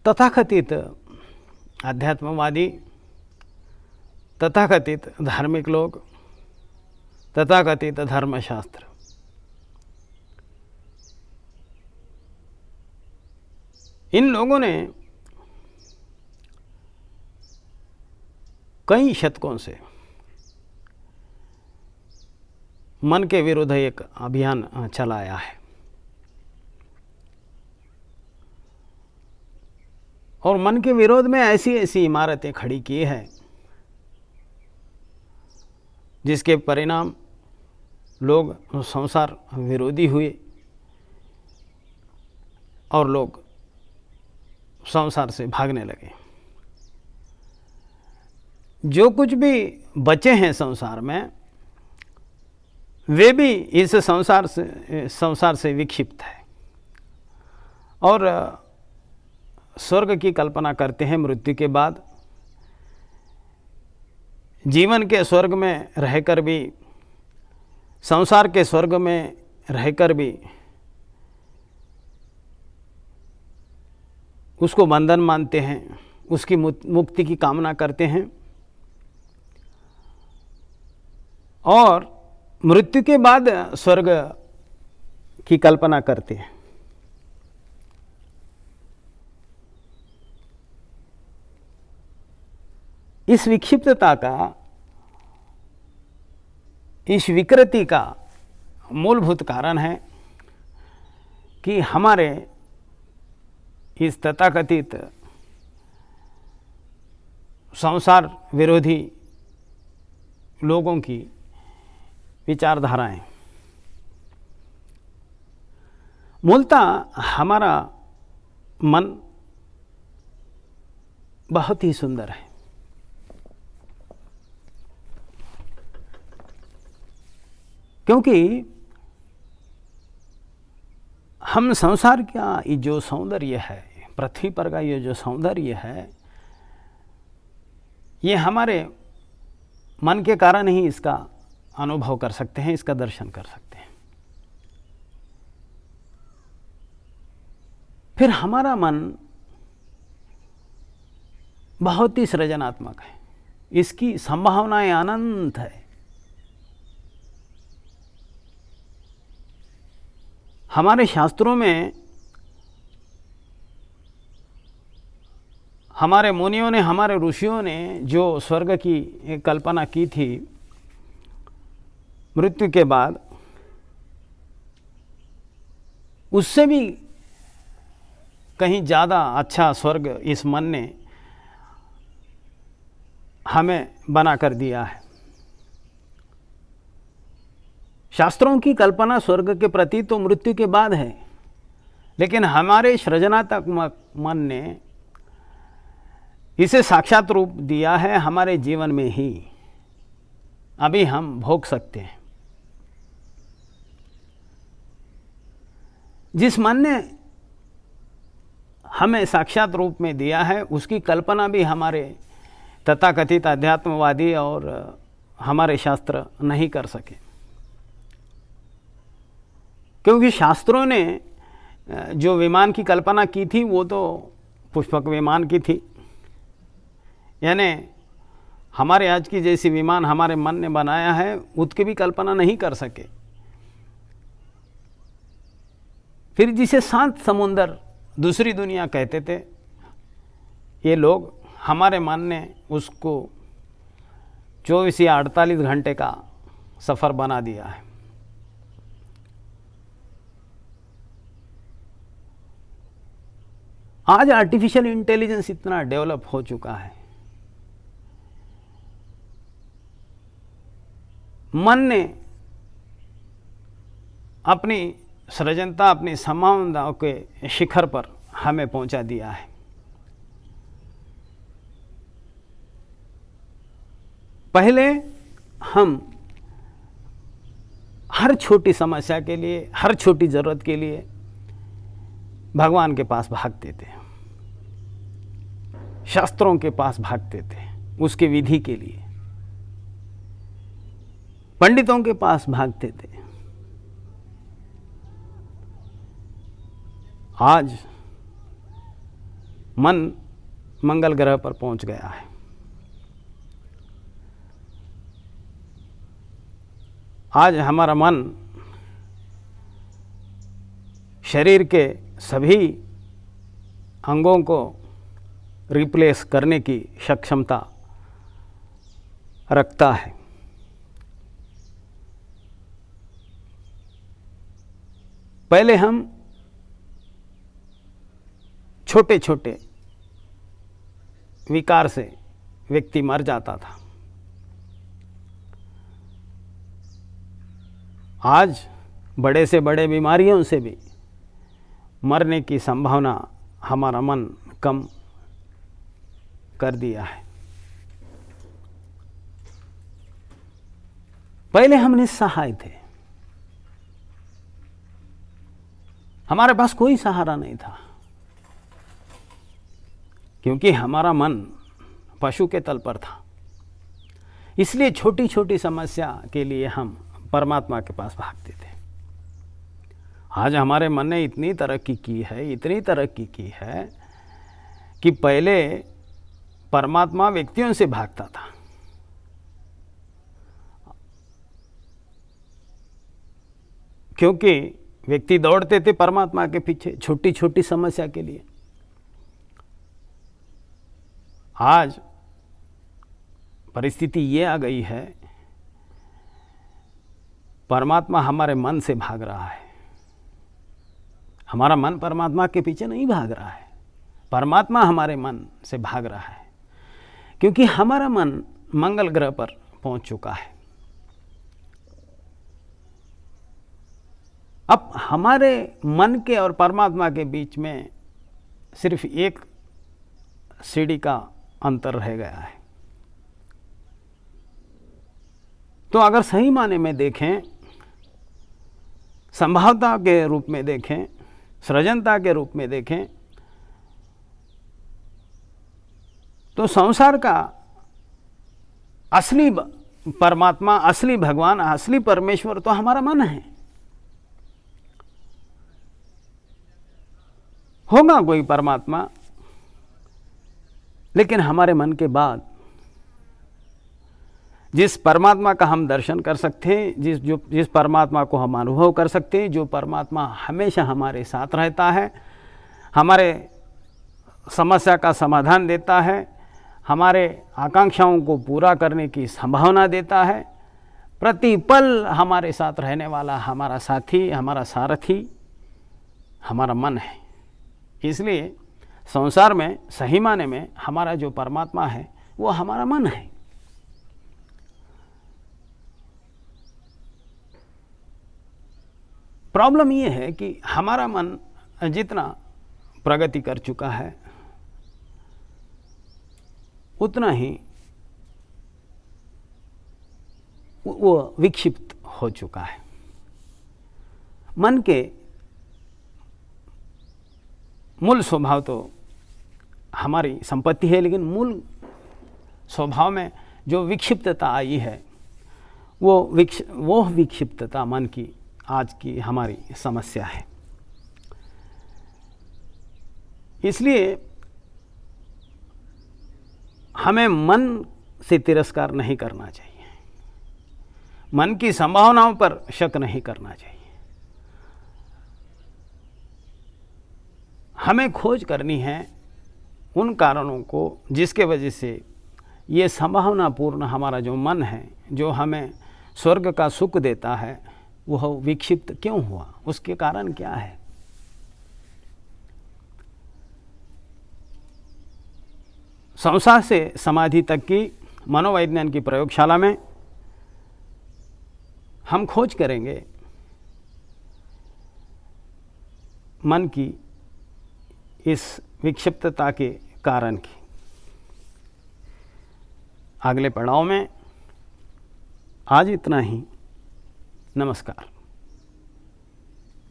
तथाकथित अध्यात्मवादी, तथाकथित धार्मिक लोग, तथाकथित धर्मशास्त्र, इन लोगों ने कई शतकों से मन के विरुद्ध एक अभियान चलाया है और मन के विरोध में ऐसी ऐसी इमारतें खड़ी की है जिसके परिणाम लोग संसार विरोधी हुए और लोग संसार से भागने लगे। जो कुछ भी बचे हैं संसार में, वे भी इस संसार से विक्षिप्त है और स्वर्ग की कल्पना करते हैं मृत्यु के बाद। जीवन के स्वर्ग में रहकर भी, संसार के स्वर्ग में रहकर भी उसको बंधन मानते हैं, उसकी मुक्ति की कामना करते हैं और मृत्यु के बाद स्वर्ग की कल्पना करते हैं। इस विक्षिप्तता का, इस विकृति का मूलभूत कारण है कि हमारे इस तथाकथित संसार विरोधी लोगों की विचारधाराएं। मूलतः हमारा मन बहुत ही सुंदर है, क्योंकि हम संसार का ये जो सौंदर्य है, पृथ्वी पर का ये जो सौंदर्य है, ये हमारे मन के कारण ही इसका अनुभव कर सकते हैं, इसका दर्शन कर सकते हैं। फिर हमारा मन बहुत ही सृजनात्मक है, इसकी संभावनाएं अनंत है। हमारे शास्त्रों में हमारे मुनियों ने, हमारे ऋषियों ने जो स्वर्ग की कल्पना की थी मृत्यु के बाद, उससे भी कहीं ज़्यादा अच्छा स्वर्ग इस मन ने हमें बना कर दिया है। शास्त्रों की कल्पना स्वर्ग के प्रति तो मृत्यु के बाद है, लेकिन हमारे सृजनात्मक मन ने इसे साक्षात रूप दिया है हमारे जीवन में ही, अभी हम भोग सकते हैं। जिस मन ने हमें साक्षात रूप में दिया है, उसकी कल्पना भी हमारे तथाकथित अध्यात्मवादी और हमारे शास्त्र नहीं कर सके, क्योंकि शास्त्रों ने जो विमान की कल्पना की थी वो तो पुष्पक विमान की थी, यानी हमारे आज की जैसी विमान हमारे मन ने बनाया है उसकी भी कल्पना नहीं कर सके। फिर जिसे शांत समुंदर, दूसरी दुनिया कहते थे, ये लोग, हमारे मन ने उसको 24 या 48 घंटे का सफ़र बना दिया है। आज आर्टिफिशियल इंटेलिजेंस इतना डेवलप हो चुका है, मन ने अपनी सृजनता, अपनी संभावनाओं के शिखर पर हमें पहुंचा दिया है। पहले हम हर छोटी समस्या के लिए, हर छोटी ज़रूरत के लिए भगवान के पास भागते थे, शास्त्रों के पास भागते थे उसके विधि के लिए, पंडितों के पास भागते थे। आज मन मंगल ग्रह पर पहुंच गया है। आज हमारा मन शरीर के सभी अंगों को रिप्लेस करने की सक्षमता रखता है। पहले हम छोटे छोटे विकार से व्यक्ति मर जाता था। आज बड़े से बड़े बीमारियों से भी मरने की संभावना हमारा मन कम कर दिया है। पहले हम निस्सहाय थे, हमारे पास कोई सहारा नहीं था, क्योंकि हमारा मन पशु के तल पर था। इसलिए छोटी छोटी समस्या के लिए हम परमात्मा के पास भागते थे। आज हमारे मन ने इतनी तरक्की की है, इतनी तरक्की की है कि पहले परमात्मा व्यक्तियों से भागता था, क्योंकि व्यक्ति दौड़ते थे परमात्मा के पीछे छोटी छोटी समस्या के लिए। आज परिस्थिति ये आ गई है, परमात्मा हमारे मन से भाग रहा है। हमारा मन परमात्मा के पीछे नहीं भाग रहा है, परमात्मा हमारे मन से भाग रहा है, क्योंकि हमारा मन मंगल ग्रह पर पहुंच चुका है। अब हमारे मन के और परमात्मा के बीच में सिर्फ एक सीढ़ी का अंतर रह गया है। तो अगर सही माने में देखें, संभावता के रूप में देखें, सृजनता के रूप में देखें, तो संसार का असली परमात्मा, असली भगवान, असली परमेश्वर तो हमारा मन है। होगा कोई परमात्मा, लेकिन हमारे मन के बाद जिस परमात्मा का हम दर्शन कर सकते हैं, जिस परमात्मा को हम अनुभव कर सकते हैं, जो परमात्मा हमेशा हमारे साथ रहता है, हमारे समस्या का समाधान देता है, हमारे आकांक्षाओं को पूरा करने की संभावना देता है, प्रतिपल हमारे साथ रहने वाला हमारा साथी, हमारा सारथी हमारा मन है। इसलिए संसार में सही माने में हमारा जो परमात्मा है वो हमारा मन है। प्रॉब्लम ये है कि हमारा मन जितना प्रगति कर चुका है उतना ही वो विक्षिप्त हो चुका है। मन के मूल स्वभाव तो हमारी संपत्ति है, लेकिन मूल स्वभाव में जो विक्षिप्तता आई है वो विक्षिप्तता मन की आज की हमारी समस्या है। इसलिए हमें मन से तिरस्कार नहीं करना चाहिए, मन की संभावनाओं पर शक नहीं करना चाहिए। हमें खोज करनी है उन कारणों को जिसके वजह से ये संभावनापूर्ण हमारा जो मन है, जो हमें स्वर्ग का सुख देता है, वह विक्षिप्त क्यों हुआ, उसके कारण क्या है। संसार से समाधि तक की मनोवैज्ञान की प्रयोगशाला में हम खोज करेंगे मन की इस विक्षिप्तता के कारण की। अगले पड़ाव में आज इतना ही। नमस्कार।